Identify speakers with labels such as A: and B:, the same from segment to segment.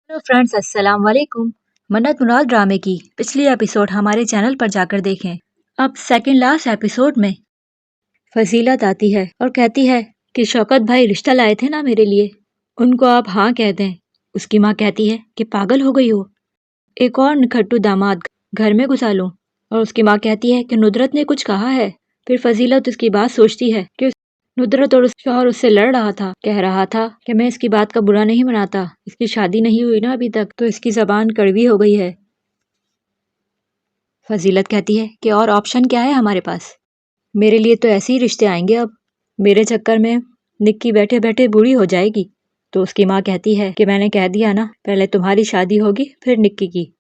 A: Hello friends, अस्सलाम वालेकुम। मन्नत मुराद ड्रामे की पिछली एपिसोड हमारे चैनल पर जाकर देखें। अब सेकंड लास्ट एपिसोड में फजीलत आती है और कहती है कि शौकत भाई रिश्ता लाए थे ना मेरे लिए, उनको आप हाँ कह दें। उसकी माँ कहती है कि पागल हो गई हो, एक और निखट्टू दामाद घर में घुसा लूं। और उसकी माँ कहती है कि नुदरत ने कुछ कहा है। फिर फजीलत उसकी बात सोचती है कि नुदरत और शौहर उससे लड़ रहा था, कह रहा था कि मैं इसकी बात का बुरा नहीं मनाता, इसकी शादी नहीं हुई ना अभी तक, तो इसकी जबान कड़वी हो गई है। फजीलत कहती है कि और ऑप्शन क्या है हमारे पास, मेरे लिए तो ऐसे ही रिश्ते आएंगे अब, मेरे चक्कर में निक्की बैठे बैठे बूढ़ी हो जाएगी। तो उसकी माँ कहती है कि मैंने कह दिया ना, पहले तुम्हारी शादी होगी फिर निक्की की।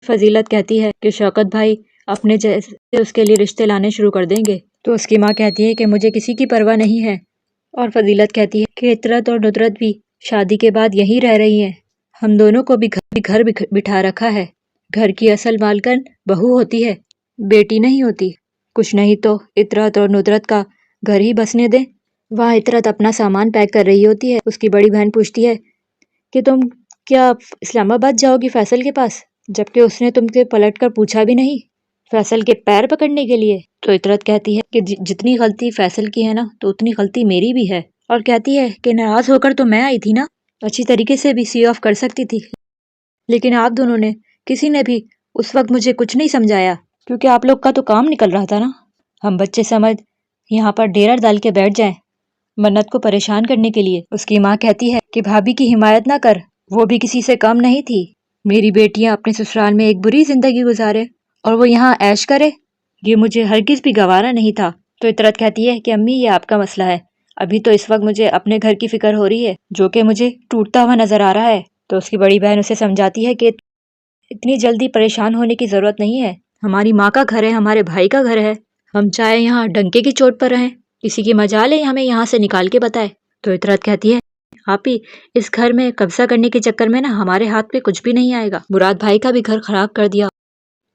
A: फजीलत कहती है कि शौकत भाई अपने जैसे उसके लिए रिश्ते लाने शुरू कर देंगे। तो उसकी माँ कहती है कि मुझे किसी की परवाह नहीं है। और फजीलत कहती है कि इतरत और नुदरत भी शादी के बाद यहीं रह रही हैं, हम दोनों को भी घर बिठा रखा है। घर की असल मालकन बहू होती है, बेटी नहीं होती। कुछ नहीं तो इतरत और नुदरत का घर ही बसने दें। वहाँ इतरत अपना सामान पैक कर रही होती है। उसकी बड़ी बहन पूछती है कि तुम क्या इस्लामाबाद जाओगी फैसल के पास, जबकि उसने तुमसे पलट कर पूछा भी नहीं, फैसल के पैर पकड़ने के लिए। तो इतरत कहती है कि जितनी गलती फैसल की है ना, तो उतनी गलती मेरी भी है। और कहती है कि नाराज होकर तो मैं आई थी ना, अच्छी तरीके से भी सी ऑफ कर सकती थी, लेकिन आप दोनों ने किसी ने भी उस वक्त मुझे कुछ नहीं समझाया, क्योंकि आप लोग का तो काम निकल रहा था ना। हम बच्चे समझ यहाँ पर डेरा डाल के बैठ जाएं मन्नत को परेशान करने के लिए। उसकी माँ कहती है कि भाभी की हिमायत ना कर, वो भी किसी से कम नहीं थी। मेरी बेटियां अपने ससुराल में एक बुरी जिंदगी गुजारे और वो यहाँ ऐश करे, ये मुझे हरगिज भी गवारा नहीं था। तो इतरत कहती है कि अम्मी ये आपका मसला है, अभी तो इस वक्त मुझे अपने घर की फिक्र हो रही है जो कि मुझे टूटता हुआ नजर आ रहा है। तो उसकी बड़ी बहन उसे समझाती है कि इतनी जल्दी परेशान होने की जरूरत नहीं है, हमारी माँ का घर है, हमारे भाई का घर है, हम चाहे यहाँ डंके की चोट पर रहें, किसी की मजाल है हमें यहाँ से निकाल के बताए। तो इतरत कहती है आप ही इस घर में कब्जा करने के चक्कर में ना हमारे हाथ पे कुछ भी नहीं आएगा, मुराद भाई का भी घर खराब कर दिया,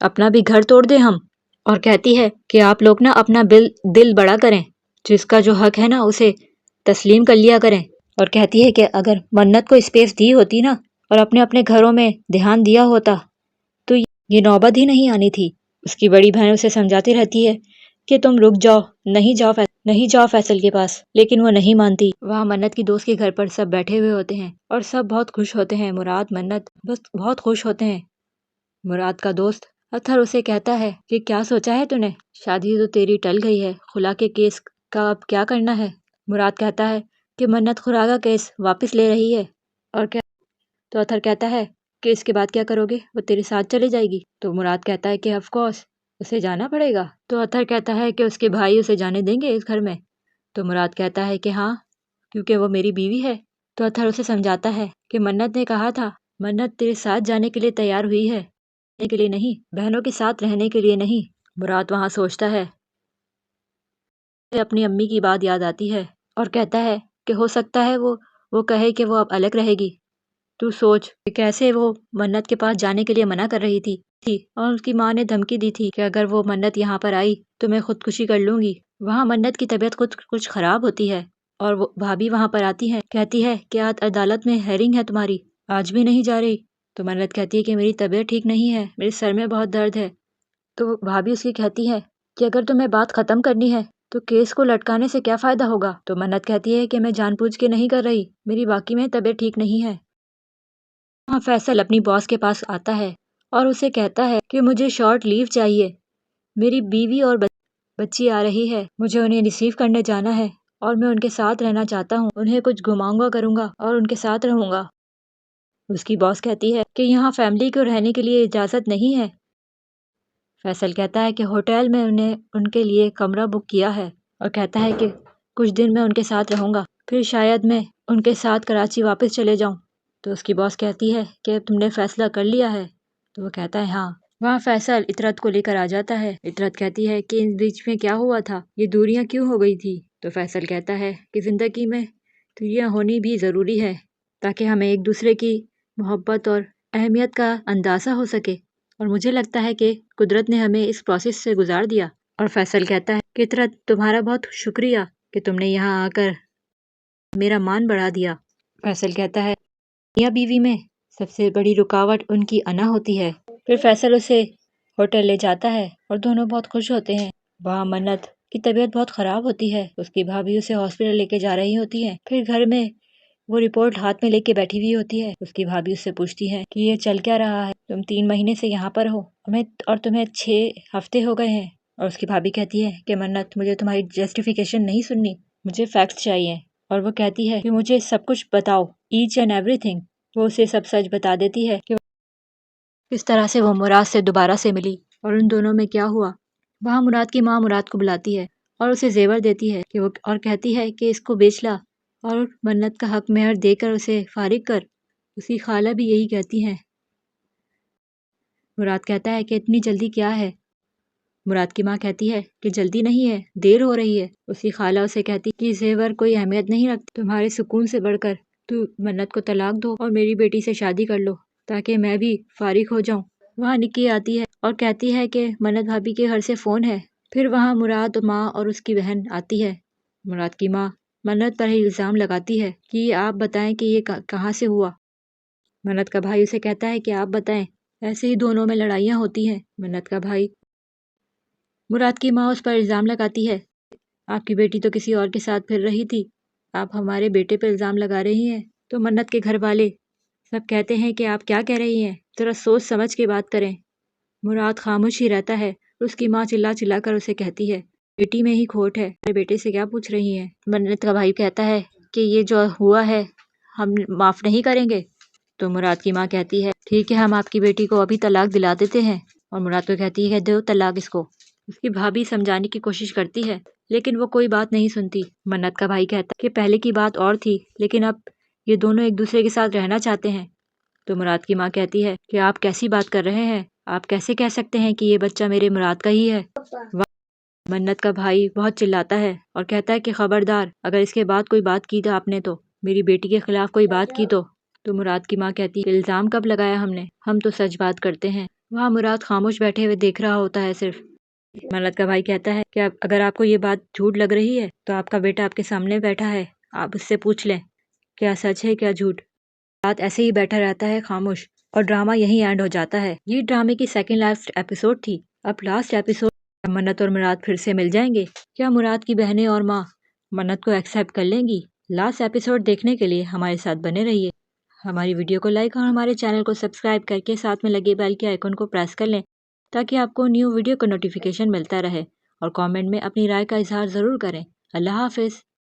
A: अपना भी घर तोड़ दे हम। और कहती है कि आप लोग ना अपना दिल बड़ा करें, जिसका जो हक है ना उसे तस्लीम कर लिया करें। और कहती है कि अगर मन्नत को स्पेस दी होती ना और अपने अपने घरों में ध्यान दिया होता तो ये नौबत ही नहीं आनी थी। उसकी बड़ी बहन उसे समझाती रहती है कि तुम रुक जाओ, नहीं जाओ फैसल के पास, लेकिन वो नहीं मानती। वहाँ मन्नत की दोस्त के घर पर सब बैठे हुए होते हैं और सब बहुत खुश होते हैं, मुराद मन्नत बस बहुत खुश होते हैं। मुराद का दोस्त अत्थर उसे कहता है कि क्या सोचा है तूने, शादी तो तेरी टल गई है, खुला के केस का अब क्या करना है। मुराद कहता है कि मन्नत खुरा का केस वापस ले रही है। और क्या, तो अत्थर कहता है कि इसके बाद क्या करोगे, वो तेरे साथ चली जाएगी। तो मुराद कहता है कि ऑफ कोर्स उसे जाना पड़ेगा। तो अत्थर कहता है कि उसके भाई उसे जाने देंगे इस घर में। तो मुराद कहता है कि हाँ, क्योंकि वो मेरी बीवी है। तो अत्थर उसे समझाता है कि मन्नत ने कहा था, मन्नत तेरे साथ जाने के लिए तैयार हुई है, के लिए नहीं, बहनों के साथ रहने के लिए नहीं। मुराद वहाँ सोचता है, अपनी अम्मी की बात याद आती है और कहता है कि हो सकता है वो कहे कि वो अब अलग रहेगी। तू सोच कि कैसे वो मन्नत के पास जाने के लिए मना कर रही थी और उसकी माँ ने धमकी दी थी कि अगर वो मन्नत यहाँ पर आई तो मैं खुदकुशी कर लूंगी। वहाँ मन्नत की तबीयत कुछ खराब होती है और वो भाभी वहाँ पर आती है, कहती है कि आज अदालत में हेयरिंग है तुम्हारी, आज भी नहीं जा रही। तो मन्नत कहती है कि मेरी तबीयत ठीक नहीं है, मेरे सर में बहुत दर्द है। तो भाभी उसकी कहती है कि अगर तुम्हें बात खत्म करनी है तो केस को लटकाने से क्या फायदा होगा। तो मन्नत कहती है कि मैं जानबूझ के नहीं कर रही, मेरी वाकई में तबीयत ठीक नहीं है। हाँ, फैसल अपनी बॉस के पास आता है और उसे कहता है कि मुझे शॉर्ट लीव चाहिए, मेरी बीवी और बच्ची आ रही है, मुझे उन्हें रिसीव करने जाना है और मैं उनके साथ रहना चाहता हूँ, उन्हें कुछ घुमाऊंगा करूंगा और उनके साथ रहूंगा। उसकी बॉस कहती है कि यहाँ फैमिली को रहने के लिए इजाज़त नहीं है। फैसल कहता है कि होटल में उन्हें उनके लिए कमरा बुक किया है और कहता है कि कुछ दिन मैं उनके साथ रहूंगा, फिर शायद मैं उनके साथ कराची वापस चले जाऊं। तो उसकी बॉस कहती है कि तुमने फैसला कर लिया है। तो वो कहता है हाँ। वहाँ फैसल इतरत को लेकर आ जाता है। इतरत कहती है कि इन बीच में क्या हुआ था, ये दूरियां क्यों हो गई थी। तो फैसल कहता है कि जिंदगी में दूरियां होनी भी ज़रूरी है ताकि हमें एक दूसरे की मोहब्बत और अहमियत का अंदाज़ा हो सके, और मुझे लगता है कि कुदरत ने हमें इस प्रोसेस से गुजार दिया। और फैसल कहता है कि इतरत तुम्हारा बहुत शुक्रिया कि तुमने यहाँ आकर मेरा मान बढ़ा दिया। फैसल कहता है मियाँ बीवी में سب سے بڑی رکاوٹ ان کی انا ہوتی ہے۔ پھر فیصل اسے ہوٹل لے جاتا ہے اور دونوں بہت خوش ہوتے ہیں۔ وہاں منت کی طبیعت بہت خراب ہوتی ہے، اس کی بھابھی اسے ہاسپٹل لے کے جا رہی ہوتی ہے۔ پھر گھر میں وہ رپورٹ ہاتھ میں لے کے بیٹھی ہوئی ہوتی ہے۔ اس کی بھابھی اس سے پوچھتی ہے کہ یہ چل کیا رہا ہے، تم 3 مہینے سے یہاں پر ہو اور تمہیں 6 ہفتے ہو گئے ہیں۔ اور اس کی بھابھی کہتی ہے کہ منت، مجھے تمہاری جسٹیفیکیشن نہیں سننی، مجھے فیکٹس چاہیے۔ اور وہ کہتی ہے کہ مجھے سب کچھ بتاؤ، ایچ اینڈ ایوری تھنگ۔ وہ اسے سب سچ بتا دیتی ہے کہ کس طرح سے وہ مراد سے دوبارہ سے ملی اور ان دونوں میں کیا ہوا۔ وہاں مراد کی ماں مراد کو بلاتی ہے اور اسے زیور دیتی ہے اور کہتی ہے کہ اس کو بیچ لا اور منت کا حق مہر دے کر اسے فارغ کر۔ اس کی خالہ بھی یہی کہتی ہیں۔ مراد کہتا ہے کہ اتنی جلدی کیا ہے؟ مراد کی ماں کہتی ہے کہ جلدی نہیں ہے، دیر ہو رہی ہے۔ اس کی خالہ اسے کہتی کہ زیور کوئی اہمیت نہیں رکھتی، تمہارے سکون سے بڑھ کر تو منت کو طلاق دو اور میری بیٹی سے شادی کر لو تاکہ میں بھی فارغ ہو جاؤں۔ وہاں نکی آتی ہے اور کہتی ہے کہ منت بھابھی کے گھر سے فون ہے۔ پھر وہاں مراد ماں اور اس کی بہن آتی ہے۔ مراد کی ماں منت پر ہی الزام لگاتی ہے کہ آپ بتائیں کہ یہ کہاں سے ہوا۔ منت کا بھائی اسے کہتا ہے کہ آپ بتائیں، ایسے ہی دونوں میں لڑائیاں ہوتی ہیں۔ منت کا بھائی مراد کی ماں اس پر الزام لگاتی ہے، آپ کی بیٹی تو کسی اور کے ساتھ پھر رہی تھی، آپ ہمارے بیٹے پہ الزام لگا رہی ہیں۔ تو منت کے گھر والے سب کہتے ہیں کہ آپ کیا کہہ رہی ہیں، ذرا سوچ سمجھ کے بات کریں۔ مراد خاموش ہی رہتا ہے۔ اس کی ماں چلا چلا کر اسے کہتی ہے، بیٹی میں ہی کھوٹ ہے، میرے بیٹے سے کیا پوچھ رہی ہیں۔ منت کا بھائی کہتا ہے کہ یہ جو ہوا ہے ہم معاف نہیں کریں گے۔ تو مراد کی ماں کہتی ہے، ٹھیک ہے، ہم آپ کی بیٹی کو ابھی طلاق دلا دیتے ہیں۔ اور مراد کو کہتی ہے، دو طلاق اس کو۔ اس کی بھابھی سمجھانے کی کوشش کرتی ہے لیکن وہ کوئی بات نہیں سنتی۔ منت کا بھائی کہتا ہے کہ پہلے کی بات اور تھی لیکن اب یہ دونوں ایک دوسرے کے ساتھ رہنا چاہتے ہیں۔ تو مراد کی ماں کہتی ہے کہ آپ کیسی بات کر رہے ہیں، آپ کیسے کہہ سکتے ہیں کہ یہ بچہ میرے مراد کا ہی ہے۔ منت کا بھائی بہت چلاتا ہے اور کہتا ہے کہ خبردار، اگر اس کے بعد کوئی بات کی تو آپ نے تو میری بیٹی کے خلاف کوئی بات کی تو مراد کی ماں کہتی ہے، الزام کب لگایا ہم تو سچ بات کرتے ہیں۔ وہاں مراد خاموش بیٹھے ہوئے دیکھ رہا ہوتا ہے صرف۔ منت کا بھائی کہتا ہے کہ اگر آپ کو یہ بات جھوٹ لگ رہی ہے تو آپ کا بیٹا آپ کے سامنے بیٹھا ہے، آپ اس سے پوچھ لیں کیا سچ ہے کیا جھوٹ۔ رات ایسے ہی بیٹھا رہتا ہے خاموش اور ڈرامہ یہیں اینڈ ہو جاتا ہے۔ یہ ڈرامے کی سیکنڈ لاسٹ ایپیسوڈ تھی۔ اب لاسٹ ایپیسوڈ منت اور مراد پھر سے مل جائیں گے، کیا مراد کی بہنیں اور ماں منت کو ایکسیپٹ کر لیں گی؟ لاسٹ ایپیسوڈ دیکھنے کے لیے ہمارے ساتھ بنے رہیے۔ ہماری ویڈیو کو لائک اور ہمارے چینل کو سبسکرائب کر کے ساتھ میں لگے بیل کے آئیکن کو پریس کر لیں تاکہ آپ کو نیو ویڈیو کا نوٹیفیکیشن ملتا رہے، اور کامنٹ میں اپنی رائے کا اظہار ضرور کریں۔ اللہ حافظ۔